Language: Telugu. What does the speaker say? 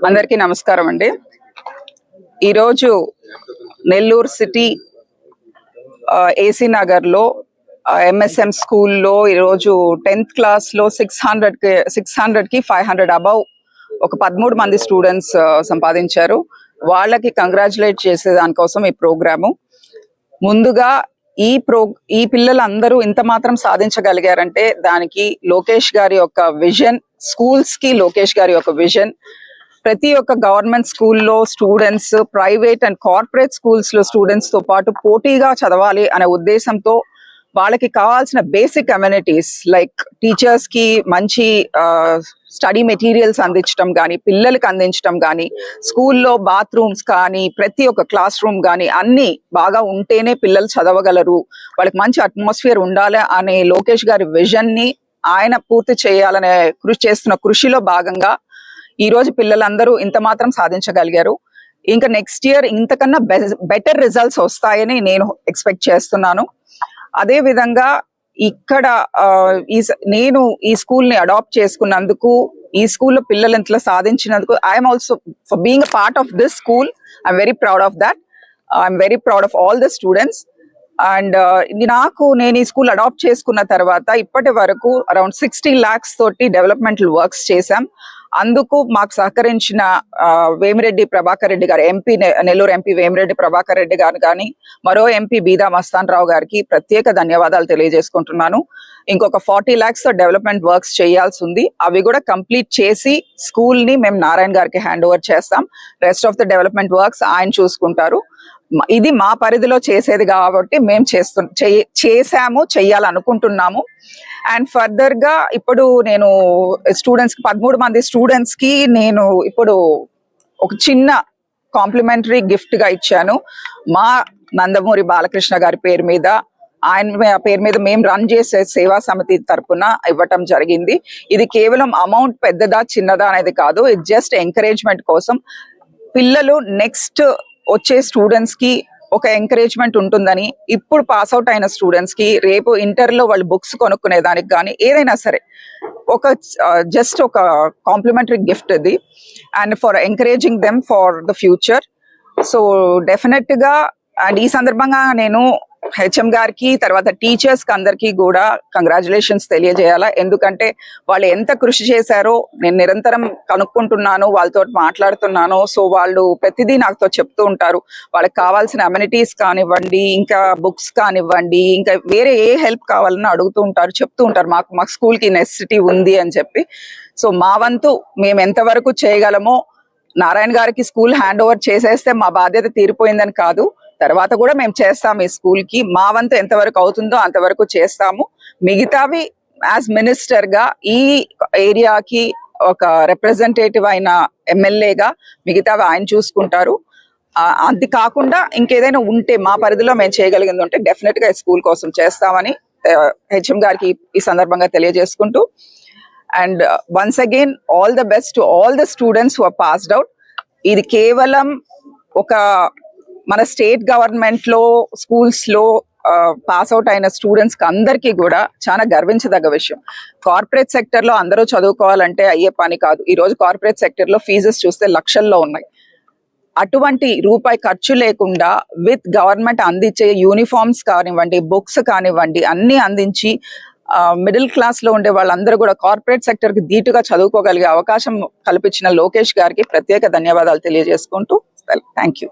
అందరికీ నమస్కారం అండి. ఈరోజు నెల్లూరు సిటీ ఏసీ నగర్ లో ఎంఎస్ఎం స్కూల్లో ఈరోజు 10th క్లాస్లో 600కి 500 అబౌవ్ ఒక 13 మంది స్టూడెంట్స్ సంపాదించారు. వాళ్ళకి కంగ్రాచులేట్ చేసే దానికోసం ఈ ప్రోగ్రాము. ముందుగా ఈ పిల్లలందరూ ఇంత మాత్రం సాధించగలిగారంటే దానికి లోకేష్ గారి యొక్క విజన్, స్కూల్స్ కి లోకేష్ గారి యొక్క విజన్. ప్రతి ఒక్క గవర్నమెంట్ స్కూల్లో students, private and corporate schools లో స్టూడెంట్స్ తో పాటు పోటీగా చదవాలి అనే ఉద్దేశంతో వాళ్ళకి కావాల్సిన బేసిక్ అమ్యూనిటీస్ లైక్ టీచర్స్ కి మంచి స్టడీ మెటీరియల్స్ అందించడం కానీ, పిల్లలకి అందించడం కానీ, స్కూల్లో బాత్రూమ్స్ కానీ, ప్రతి ఒక్క క్లాస్ రూమ్ కానీ అన్ని బాగా ఉంటేనే పిల్లలు చదవగలరు, వాళ్ళకి మంచి అట్మాస్ఫియర్ ఉండాలి అనే లోకేష్ గారి విజన్ ని ఆయన పూర్తి చేయాలనే చేస్తున్న కృషిలో భాగంగా ఈ రోజు పిల్లలందరూ ఇంత మాత్రం సాధించగలిగారు. ఇంకా నెక్స్ట్ ఇయర్ ఇంతకన్నా బెటర్ రిజల్ట్స్ వస్తాయని నేను ఎక్స్పెక్ట్ చేస్తున్నాను. అదే విధంగా ఇక్కడ నేను ఈ స్కూల్ ని అడాప్ట్ చేసుకున్నందుకు, ఈ స్కూల్లో పిల్లలు ఇంట్లో సాధించినందుకు I'm also for being a part of this school. I'm very proud of that. I'm very proud of all the students. And నేను ఈ స్కూల్ అడాప్ట్ చేసుకున్న తర్వాత ఇప్పటి వరకు అరౌండ్ 60 lakhs తోటి డెవలప్మెంటల్ వర్క్స్ చేశాం. అందుకు మాకు సహకరించిన వేమిరెడ్డి ప్రభాకర్ రెడ్డి గారు, ఎంపీ నెల్లూరు ఎంపీ వేమిరెడ్డి ప్రభాకర్ రెడ్డి గారు కానీ, మరో ఎంపీ బీదా మస్తాన్ రావు గారికి ప్రత్యేక ధన్యవాదాలు తెలియజేసుకుంటున్నాను. ఇంకొక 40 lakhs డెవలప్మెంట్ వర్క్స్ చేయాల్సి ఉంది. అవి కూడా కంప్లీట్ చేసి స్కూల్ ని మేము నారాయణ గారికి హ్యాండ్ ఓవర్ చేస్తాం. Rest of the development works ఆయన చూసుకుంటారు. ఇది మా పరిధిలో చేసేది కాబట్టి మేము చేసాము, చెయ్యాలనుకుంటున్నాము. అండ్ ఫర్దర్ గా ఇప్పుడు నేను స్టూడెంట్స్ కి 13 మంది స్టూడెంట్స్ కి నేను ఇప్పుడు ఒక చిన్న కాంప్లిమెంటరీ గిఫ్ట్ గా ఇచ్చాను. మా నందమూరి బాలకృష్ణ గారి పేరు మీద, ఆయన పేరు మీద మేము రన్ చేసే సేవా సమితి తరపున ఇవ్వటం జరిగింది. ఇది కేవలం అమౌంట్ పెద్దదా చిన్నదా అనేది కాదు, ఇది జస్ట్ ఎంకరేజ్మెంట్ కోసం. పిల్లలు నెక్స్ట్ వచ్చే స్టూడెంట్స్ కి ఒక ఎంకరేజ్మెంట్ ఉంటుందని, ఇప్పుడు పాస్ అవుట్ అయిన స్టూడెంట్స్ కి రేపు ఇంటర్ లో వాళ్ళు బుక్స్ కొనుక్కునే దానికి కానీ ఏదైనా సరే ఒక జస్ట్ ఒక కాంప్లిమెంటరీ గిఫ్ట్ ఇది. And for encouraging them for the future. So definite గా అండ్ ఈ సందర్భంగా నేను హెచ్ఎం గారికి, తర్వాత టీచర్స్ కి అందరికీ కూడా కంగ్రాచులేషన్స్ తెలియజేయాలా. ఎందుకంటే వాళ్ళు ఎంత కృషి చేశారో నేను నిరంతరం కనుక్కుంటున్నాను, వాళ్ళతో మాట్లాడుతున్నాను. సో వాళ్ళు ప్రతిదీ నాతో చెప్తూ ఉంటారు. వాళ్ళకి కావాల్సిన అమ్యూనిటీస్ కానివ్వండి, ఇంకా బుక్స్ కానివ్వండి, ఇంకా వేరే ఏ హెల్ప్ కావాలని అడుగుతూ ఉంటారు, చెప్తూ ఉంటారు మాకు స్కూల్ కి నెసెసిటీ ఉంది అని చెప్పి. సో మా వంతు మేము ఎంతవరకు చేయగలమో, నారాయణ గారికి స్కూల్ హ్యాండ్ ఓవర్ చేసేస్తే మా బాధ్యత తీరిపోయిందని కాదు, తర్వాత కూడా మేము చేస్తాము. ఈ స్కూల్ కి మా వంతు ఎంతవరకు అవుతుందో అంతవరకు చేస్తాము. మిగతావి యాజ్ మినిస్టర్ గా ఈ ఏరియాకి ఒక రిప్రజెంటేటివ్ అయిన ఎమ్మెల్యేగా మిగతావి ఆయన చూసుకుంటారు. అది కాకుండా ఇంకేదైనా ఉంటే మా పరిధిలో మేము చేయగలిగింది ఉంటే డెఫినెట్ గా స్కూల్ కోసం చేస్తామని హెచ్ఎం గారికి ఈ సందర్భంగా తెలియజేసుకుంటూ, and once again all the best to all the students who are passed out. ఇది కేవలం ఒక మన స్టేట్ గవర్నమెంట్ లో స్కూల్స్ లో పాస్ అవుట్ అయిన స్టూడెంట్స్ కి అందరికీ కూడా చాలా గర్వించదగ్గ విషయం. కార్పొరేట్ సెక్టర్ లో అందరూ చదువుకోవాలంటే అయ్యే పని కాదు. ఈ రోజు కార్పొరేట్ సెక్టర్ లో ఫీజెస్ చూస్తే లక్షల్లో ఉన్నాయి. అటువంటి రూపాయి ఖర్చు లేకుండా విత్ గవర్నమెంట్ అందించే యూనిఫామ్స్ కానివ్వండి, బుక్స్ కానివ్వండి అన్ని అందించి మిడిల్ క్లాస్ లో ఉండే వాళ్ళందరూ కూడా కార్పొరేట్ సెక్టర్ కి ధీటుగా చదువుకోగలిగే అవకాశం కల్పించిన లోకేష్ గారికి ప్రత్యేక ధన్యవాదాలు తెలియజేసుకుంటూ థ్యాంక్ యూ.